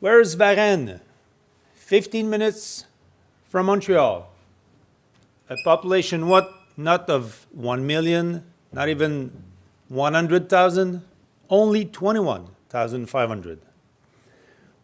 Where is Varennes? 15 minutes from Montreal. A population not of 1 million, not even 100,000, only 21,500.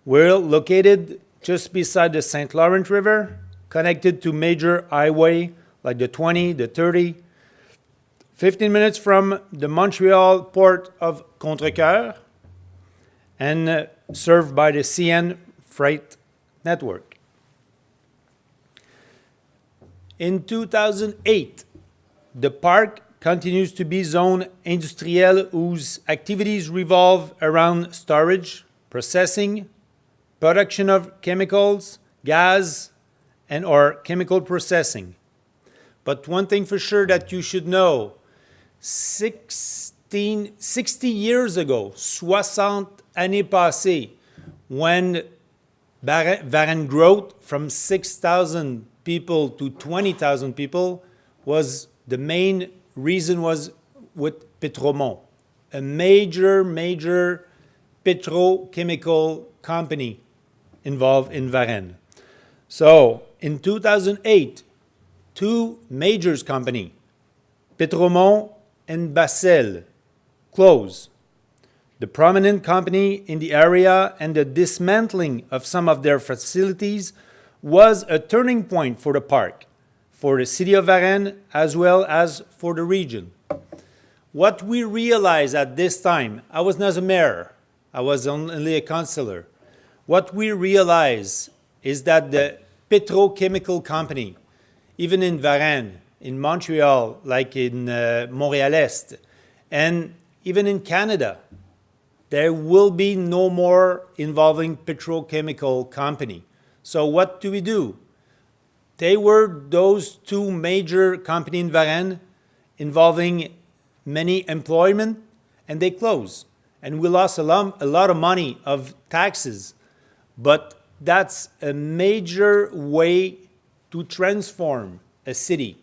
We're located just beside the St. Lawrence River, connected to major highway like the 20, the 30. 15 minutes from the Montreal port of Contrecoeur, and served by the CN freight network. In 2008, the park continues to be zone industrielle whose activities revolve around storage, processing, production of chemicals, gas, and or chemical processing. But one thing for sure that you should know, 60 years ago, 60 années passées, when Varennes growth from 6,000 people to 20,000 people was the main reason was with Petromont, a major petrochemical company involved in Varennes. So in 2008, two major companies, Petromont and Basel, closed. The prominent company in the area and the dismantling of some of their facilities was a turning point for the park, for the city of Varennes, as well as for the region. What we realized at this time, I was not a mayor, I was only a councillor. What we realized is that the petrochemical company, even in Varennes, in Montreal, like in Montréal-Est, and even in Canada, there will be no more involving petrochemical company. So what do? They were those two major companies in Varennes involving many employment, and they closed. And we lost a lot of money of taxes. But that's a major way to transform a city.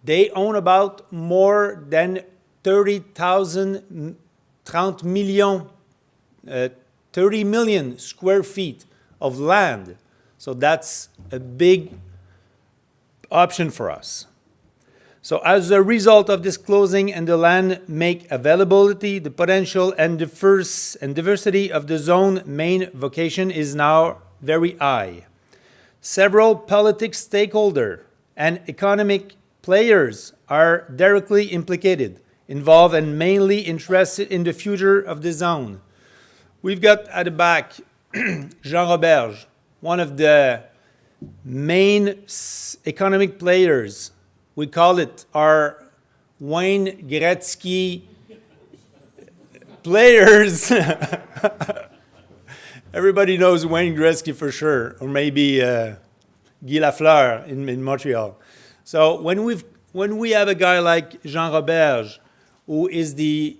They own about more than 30 million square feet of land. So that's a big option for us. So as a result of this closing and the land make availability, the potential and diversity of the zone main vocation is now very high. Several politics stakeholders and economic players are directly implicated, involved, and mainly interested in the future of the zone. We've got at the back Jean Roberge, one of the main economic players. We call it our Wayne Gretzky players. Everybody knows Wayne Gretzky for sure, or maybe Guy Lafleur in Montreal. So when we have a guy like Jean Roberge, who is the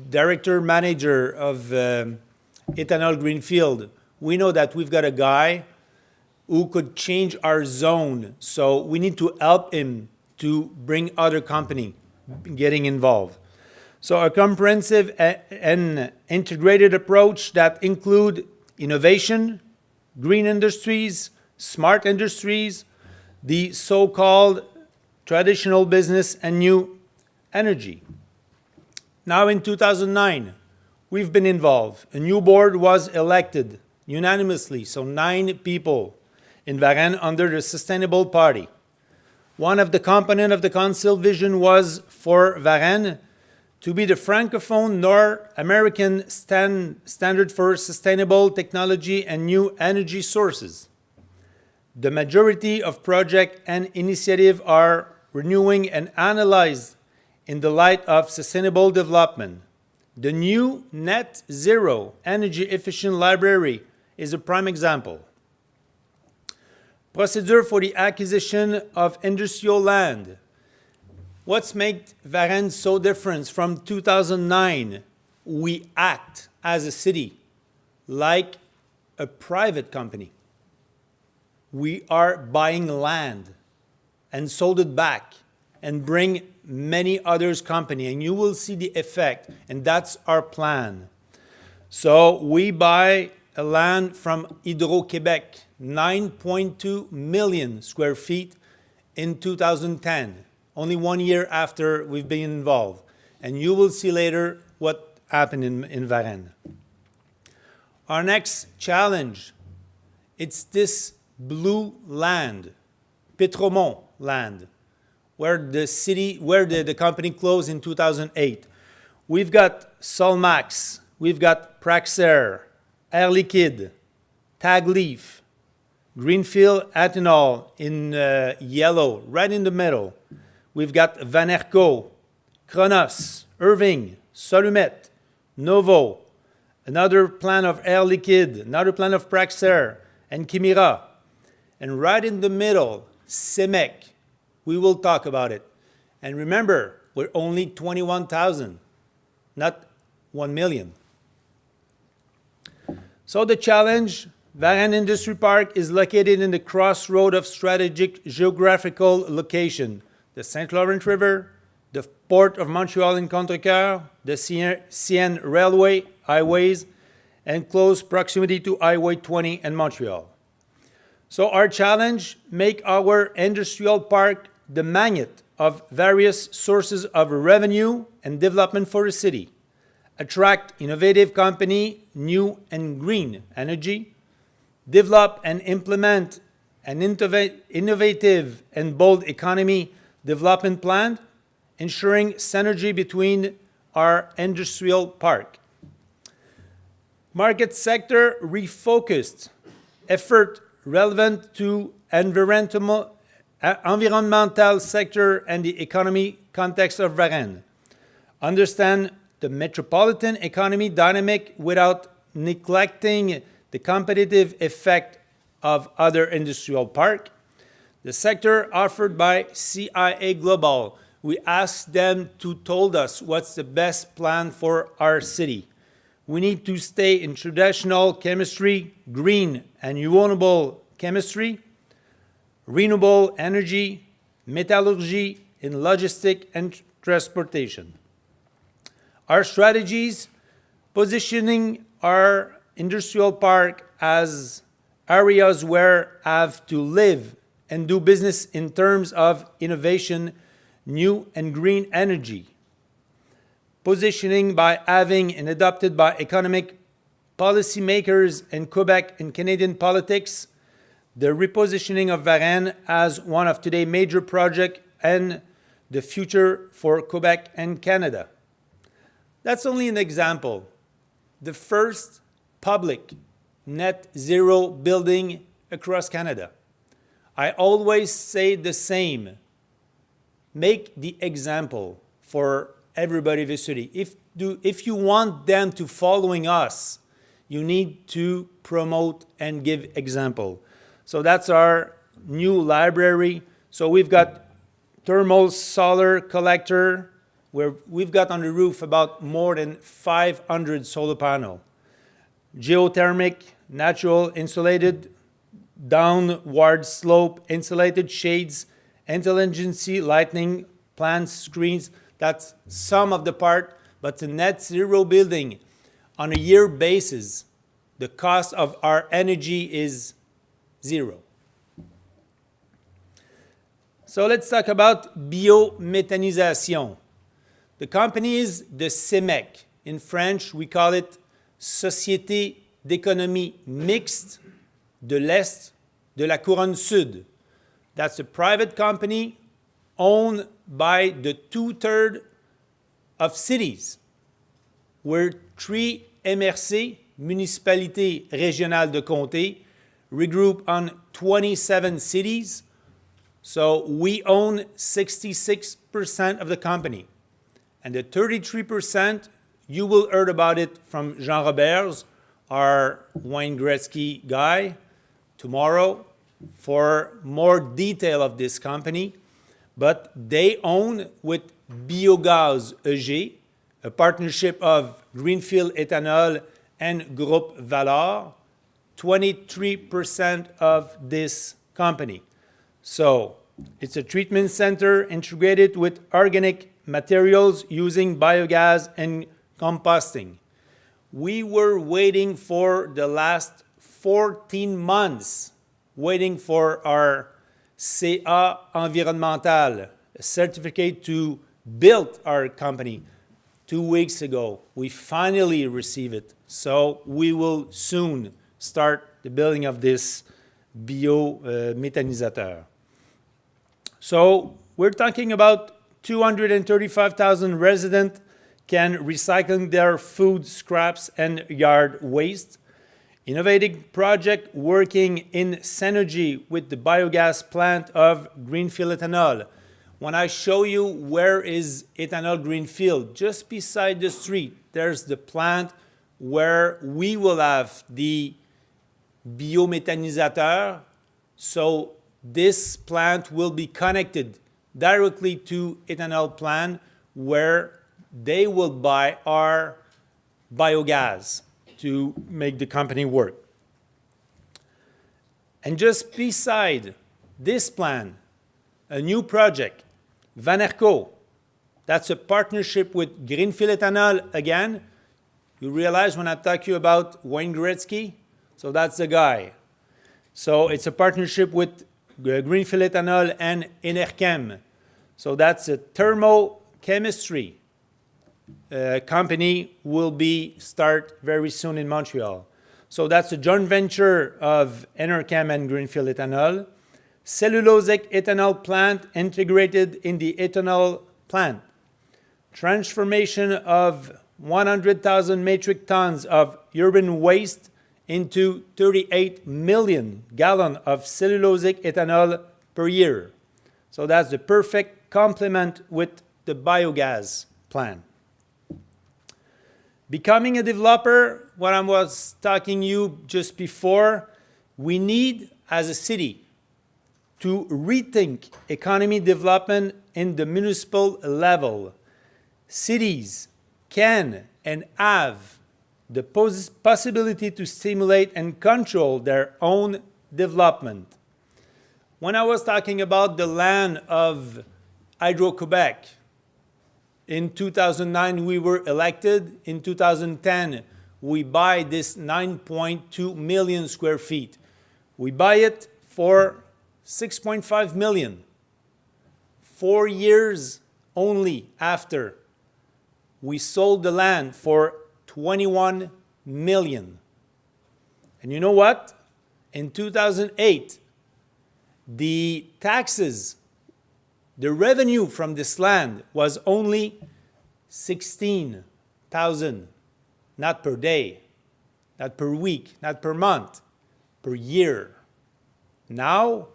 director manager of Ethanol Greenfield, we know that we've got a guy who could change our zone. So we need to help him to bring other company getting involved. So a comprehensive and integrated approach that include innovation, green industries, smart industries, the so-called traditional business and new energy. Now in 2009, we've been involved. A new board was elected unanimously, so 9 people in Varennes under the Sustainable Party. One of the components of the council vision was for Varennes to be the Francophone North American standard for sustainable technology and new energy sources. The majority of projects and initiatives are renewing and analyzed in the light of sustainable development. The new net zero energy efficient library is a prime example. Procedure for the acquisition of industrial land. What's made Varennes so different from 2009? We act as a city like a private company. We are buying land and sold it back and bring many others company, and you will see the effect, and that's our plan. So we buy a land from Hydro-Québec, 9.2 million square feet in 2010, only 1 year after we've been involved. And you will see later what happened in Varennes. Our next challenge, it's this blue land, Pétromont land, where the company closed in 2008. We've got Solmax, we've got Praxair, Air Liquide, Tagleaf, Greenfield Ethanol in yellow, right in the middle. We've got Vanerco, Kronos, Irving, Solumet, Novo, another plant of Air Liquide, another plant of Praxair, and Chimera. And right in the middle, CEMEC. We will talk about it. And remember, we're only 21,000, not 1 million. So the challenge, Varennes Industry Park is located in the crossroad of strategic geographical location. The St. Lawrence River, the Port of Montreal in Contrecoeur, the Seine Railway, highways, and close proximity to Highway 20 and Montreal. So our challenge, make our industrial park the magnet of various sources of revenue and development for the city. Attract innovative company, new and green energy. Develop and implement an innovative and bold economy development plan, ensuring synergy between our industrial park. Market sector refocused, effort relevant to environmental sector and the economy context of Varennes. Understand the metropolitan economy dynamic without neglecting the competitive effect of other industrial park. The sector offered by CIA Global, we asked them to tell us what's the best plan for our city. We need to stay in traditional chemistry, green and renewable chemistry, renewable energy, metallurgy, in logistic and transportation. Our strategies, positioning our industrial park as areas where have to live and do business in terms of innovation, new and green energy. Positioning by having and adopted by economic policymakers in Quebec and Canadian politics, the repositioning of Varennes as one of today's major projects and the future for Quebec and Canada. That's only an example. The first public net zero building across Canada. I always say the same. Make the example for everybody in the city. If you want them to following us, you need to promote and give example. So that's our new library. So we've got thermal solar collector, where we've got on the roof about more than 500 solar panels. Geothermic, natural insulated, downward slope, insulated shades, intelligentsia lighting, plants, screens. That's some of the part, but the net zero building on a year basis, the cost of our energy is zero. So let's talk about biométhanisation. The company is the CEMEC. In French, we call it Société d'économie mixte de l'Est de la Couronne Sud. That's a private company owned by the 2/3 of cities, where 3 MRC, municipalités régionales de comté, regroup on 27 cities. So we own 66% of the company. And the 33%, you will hear about it from Jean Roberts, our Wayne Gretzky guy, tomorrow for more detail of this company. But they own with Biogaz EG, a partnership of Greenfield Ethanol and Groupe Valor, 23% of this company. So it's a treatment center integrated with organic materials using biogas and composting. We were waiting for the last 14 months, waiting for our CA environnemental certificate to build our company. 2 weeks ago, we finally received it. So we will soon start the building of this biométhanisateur. So we're talking about 235,000 residents can recycle their food scraps and yard waste. Innovative project working in synergy with the biogas plant of Greenfield Ethanol. When I show you where is Ethanol Greenfield, just beside the street, there's the plant where we will have the biométhanisateur. So this plant will be connected directly to ethanol plant where they will buy our biogas to make the company work. And just beside this plant, a new project, Varennes. That's a partnership with Greenfield Ethanol again. You realize when I talk to you about Wayne Gretzky? So that's the guy. So it's a partnership with Greenfield Ethanol and Enerchem. So that's a thermochemistry company will be start very soon in Montreal. So that's a joint venture of Enerchem and Greenfield Ethanol. Cellulosic ethanol plant integrated in the ethanol plant. Transformation of 100,000 metric tons of urban waste into 38 million gallons of cellulosic ethanol per year. So that's the perfect complement with the biogas plant. Becoming a developer, what I was talking you just before, we need as a city to rethink economy development in the municipal level. Cities can and have the possibility to stimulate and control their own development. When I was talking about the land of Hydro-Québec, in 2009 we were elected. In 2010 we buy this 9.2 million square feet. We buy it for 6.5 million. 4 years only after, we sold the land for 21 million. And you know what? In 2008, the taxes, the revenue from this land was only 16,000, not per day, not per week, not per month, per year. Now,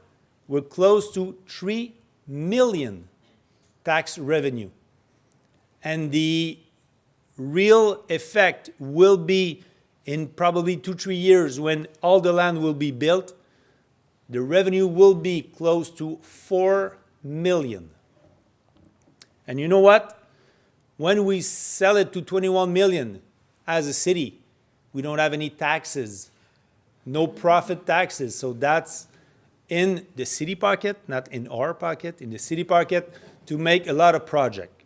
we're close to 3 million tax revenue. And the real effect will be in probably 2-3 years when all the land will be built. The revenue will be close to 4 million. And you know what? When we sell it to 21 million as a city, we don't have any taxes, no profit taxes. So that's in the city pocket, not in our pocket, in the city pocket, to make a lot of projects.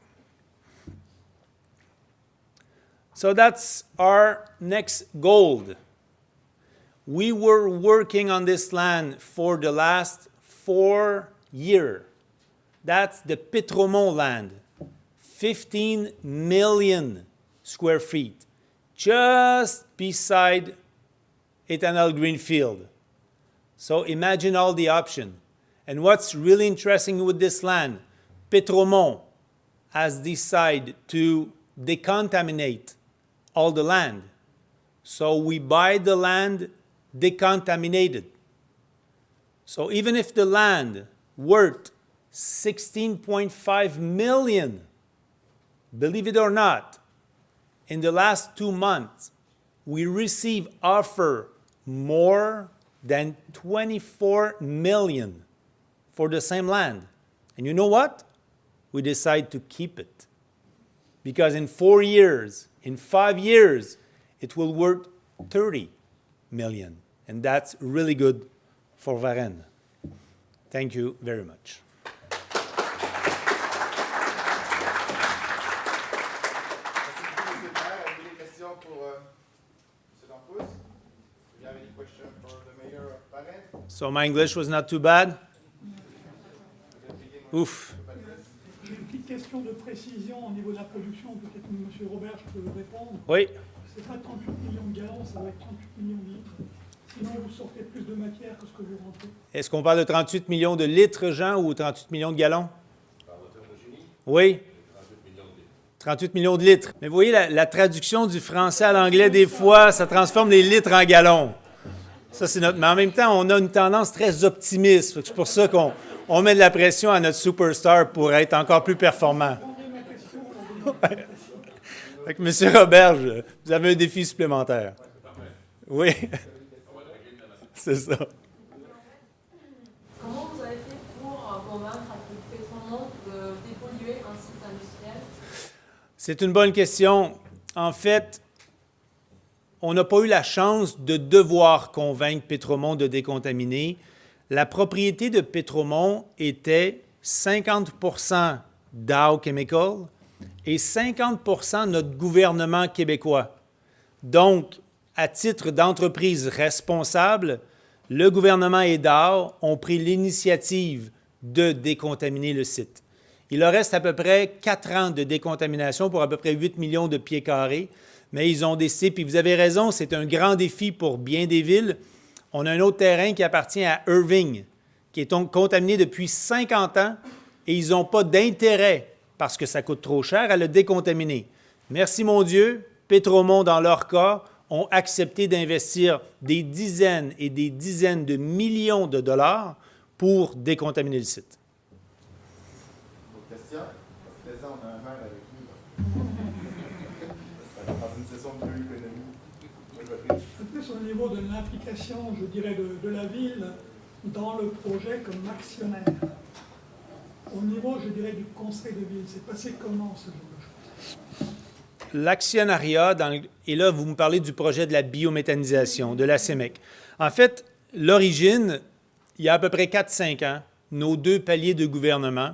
So that's our next goal. We were working on this land for the last 4 years. That's the Pétromont land, 15 million square feet, just beside Ethanol Greenfield. So imagine all the options. And what's really interesting with this land, Pétromont has decided to decontaminate all the land. So we buy the land decontaminated. So even if the land worth 16.5 million, believe it or not, in the last 2 months, we receive offer more than 24 million for the same land. And you know what? We decide to keep it. Because in 4 years, in 5 years, it will worth 30 million. And that's really good for Varennes. Thank you very much. Merci beaucoup, Monsieur le Maire. Avez-vous des questions pour question for the mayor of Varennes. So my English was not too bad? Ouf. J'ai une petite question de précision au niveau de la production. Peut-être que M. Robert peut répondre. Oui. C'est pas 38 millions de gallons, ça va être 38 millions de litres. Sinon, vous sortez plus de matière que ce que vous rentrez. Est-ce qu'on parle de 38 millions de litres, Jean, ou 38 millions de gallons? Oui. 38 millions de litres. Mais vous voyez, la traduction du français à l'anglais, des fois, ça transforme les litres en gallons. Ça, c'est notre... Mais en même temps, on a une tendance très optimiste. C'est pour ça qu'on met de la pression à notre superstar pour être encore plus performant. Fait que, M. Robert, vous avez un défi supplémentaire. Oui. C'est ça. Comment vous avez fait pour convaincre Pétromont de dépolluer un site industriel? C'est une bonne question. En fait, on n'a pas eu la chance de devoir convaincre Pétromont de décontaminer. La propriété de Pétromont était 50 Dow Chemical et 50 notre gouvernement québécois. Donc, à titre d'entreprise responsable, le gouvernement et Dow ont pris l'initiative de décontaminer le site. Il leur reste à peu près 4 ans de décontamination pour à peu près 8 millions de pieds carrés, mais ils ont décidé, puis vous avez raison, c'est un grand défi pour bien des villes. On a un autre terrain qui appartient à Irving, qui est donc contaminé depuis 50 ans, et ils n'ont pas d'intérêt, parce que ça coûte trop cher, à le décontaminer. Merci mon Dieu, Pétromont, dans leur cas, ont accepté d'investir des dizaines et des dizaines de millions de dollars pour décontaminer le site. D'autres questions? Parce que là, on a un maire avec nous. Ça va dans une session de bioéconomie. C'est plus au niveau de l'implication, je dirais, de la ville dans le projet comme actionnaire. Au niveau, je dirais, du conseil de ville, c'est passé comment ce genre de choses? L'actionnariat, et là, vous me parlez du projet de la biométhanisation, de la CEMEC. En fait, l'origine, il y a à peu près 4-5 ans, nos 2 paliers de gouvernement,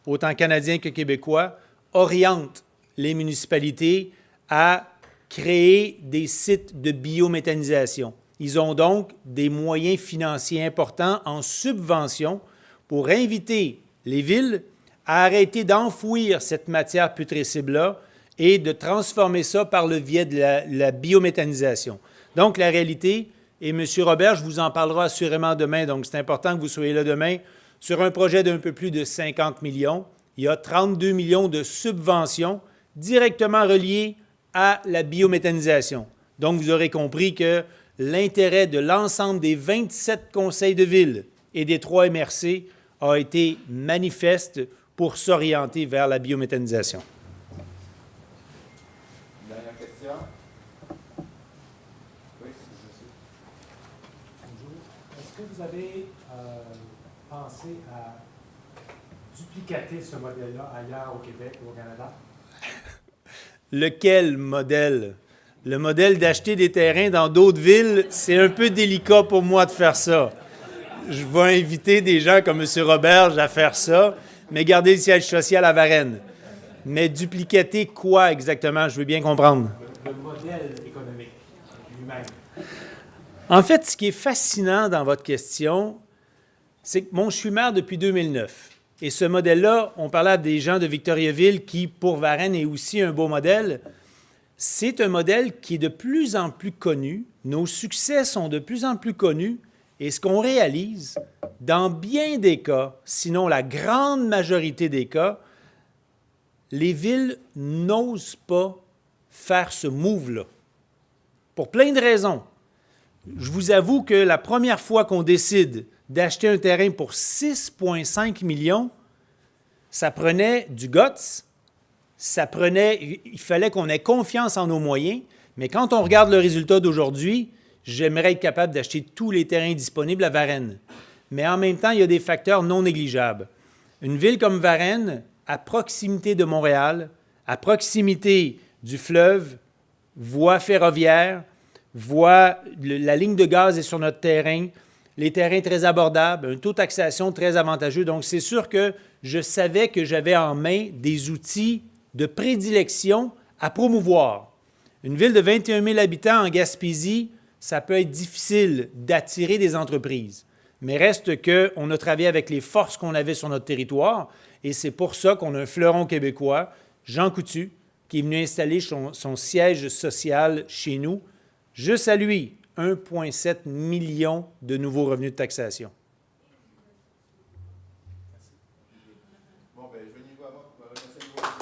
autant canadiens que québécois, orientent les municipalités à créer des sites de biométhanisation. Ils ont donc des moyens financiers importants en subvention pour inviter les villes à arrêter d'enfouir cette matière putrescible-là et de transformer ça par le biais de la biométhanisation. Donc, la réalité, et M. Robert, je vous en parlera assurément demain, donc c'est important que vous soyez là demain, sur un projet d'un peu plus de 50 millions, il y a 32 millions de subventions directement reliées à la biométhanisation. Donc, vous aurez compris que l'intérêt de l'ensemble des 27 conseils de ville et des 3 MRC a été manifeste pour s'orienter vers la biométhanisation. Dernière question? Oui, monsieur. Bonjour. Est-ce que vous avez pensé à duplicater ce modèle-là ailleurs au Québec ou au Canada? Lequel modèle? Le modèle d'acheter des terrains dans d'autres villes, c'est un peu délicat pour moi de faire ça. Je vais inviter des gens comme M. Robert à faire ça, mais garder le siège social à Varennes. Mais duplicater quoi exactement? Je veux bien comprendre. Le modèle économique lui-même. En fait, ce qui est fascinant dans votre question, c'est que je suis maire depuis 2009. Et ce modèle-là, on parlait à des gens de Victoriaville qui, pour Varennes, est aussi un beau modèle. C'est un modèle qui est de plus en plus connu. Nos succès sont de plus en plus connus. Et ce qu'on réalise, dans bien des cas, sinon la grande majorité des cas, les villes n'osent pas faire ce move-là. Pour plein de raisons. Je vous avoue que la première fois qu'on décide d'acheter un terrain pour 6,5 millions, ça prenait du guts, il fallait qu'on ait confiance en nos moyens, mais quand on regarde le résultat d'aujourd'hui, j'aimerais être capable d'acheter tous les terrains disponibles à Varennes. Mais en même temps, il y a des facteurs non négligeables. Une ville comme Varennes, à proximité de Montréal, à proximité du fleuve, voie ferroviaire, la ligne de gaz est sur notre terrain, les terrains très abordables, un taux de taxation très avantageux. Donc, c'est sûr que je savais que j'avais en main des outils de prédilection à promouvoir. Une ville de 21 000 habitants en Gaspésie, ça peut être difficile d'attirer des entreprises. Mais reste qu'on a travaillé avec les forces qu'on avait sur notre territoire et c'est pour ça qu'on a un fleuron québécois, Jean Coutu, qui est venu installer son siège social chez nous. Juste à lui, 1,7 million de nouveaux revenus de taxation. Bon, ben, je vais y voir pour remercier le gouvernement.